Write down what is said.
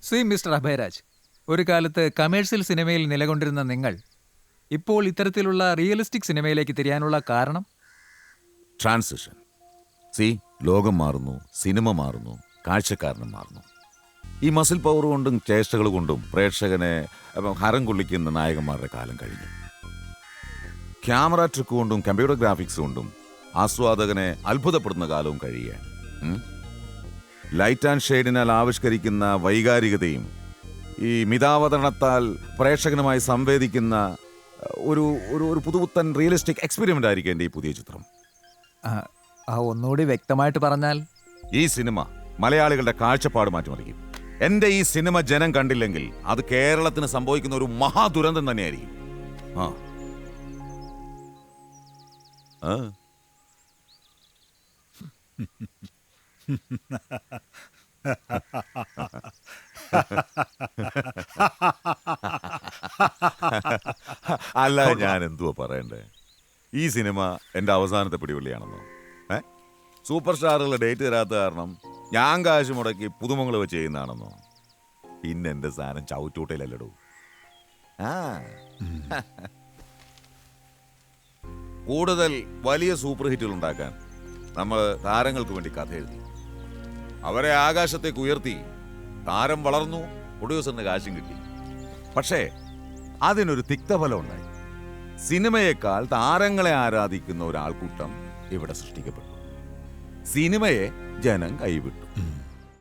C mister Abhayaraj, ഒരു കാലത്ത് commercial സിനിമയിൽ നിലകൊണ്ടിരുന്ന നിങ്ങൾ ഇപ്പോൾ ഇത്തരത്തിലുള്ള റിയലിസ്റ്റിക് സിനിമയിലേക്ക് തിരിയാനുള്ള കാരണം? ട്രാൻസിഷൻ. സി, ലോകം മാറുന്നു, സിനിമ മാറുന്നു, കാഴ്ചക്കാരനും മാറുന്നു. ഈ മസിൽ പവർ കൊണ്ടും ചേഷ്ടകൾ കൊണ്ടും പ്രേക്ഷകനെ ഹരം കൊള്ളിക്കുന്ന നായകന്മാരുടെ കാലം കഴിഞ്ഞു. ക്യാമറ ട്രിക്ക് കൊണ്ടും കമ്പ്യൂട്ടർ ഗ്രാഫിക്സ് കൊണ്ടും ആസ്വാദകനെ അത്ഭുതപ്പെടുന്ന കാലവും കഴിയുകയാണ്. ലൈറ്റ് ആൻഡ് ഷെയ്ഡിനാൽ ആവിഷ്കരിക്കുന്ന വൈകാരികതയും ഈ മിതാവതരണത്താൽ പ്രേക്ഷകനുമായി സംവേദിക്കുന്ന ഒരു ഒരു പുതുപുത്തൻ റിയലിസ്റ്റിക് എക്സ്പെരിമെൻ്റ് ആയിരിക്കും എൻ്റെ ഈ പുതിയ ചിത്രം. ഒന്നുകൂടി വ്യക്തമായിട്ട് പറഞ്ഞാൽ? ഈ സിനിമ മലയാളികളുടെ കാഴ്ചപ്പാട് മാറ്റിമറിക്കും. എൻ്റെ ഈ സിനിമ ജനം കണ്ടില്ലെങ്കിൽ അത് കേരളത്തിന് സംഭവിക്കുന്ന ഒരു മഹാദുരന്തം തന്നെയായിരിക്കും. ആ ആ അല്ല, ഞാൻ എന്തുവാ പറയണ്ടേ? ഈ സിനിമ എൻ്റെ അവസാനത്തെ പിടിവള്ളിയാണെന്നോ? സൂപ്പർ സ്റ്റാറുകളുടെ ഡേറ്റ് തരാത്ത കാരണം ഞാൻ കാശ് മുടക്കി പുതുമങ്ങൾ വെച്ച് ചെയ്യുന്നതാണെന്നോ? പിന്നെ എൻ്റെ സാധനം ചവിറ്റൂട്ടയിലല്ലടോ. കൂടുതൽ വലിയ സൂപ്പർ ഹിറ്റുകൾ ഉണ്ടാക്കാൻ നമ്മൾ താരങ്ങൾക്ക് വേണ്ടി കഥ എഴുതി, അവരെ ആകാശത്തേക്ക് ഉയർത്തി. താരം വളർന്നു, പ്രൊഡ്യൂസറിന് കാശും കിട്ടി. പക്ഷേ അതിനൊരു തിക്തഫലം ഉണ്ടായി. സിനിമയേക്കാൾ താരങ്ങളെ ആരാധിക്കുന്ന ഒരാൾക്കൂട്ടം ഇവിടെ സൃഷ്ടിക്കപ്പെട്ടു. സിനിമയെ ജനം കൈവിട്ടു.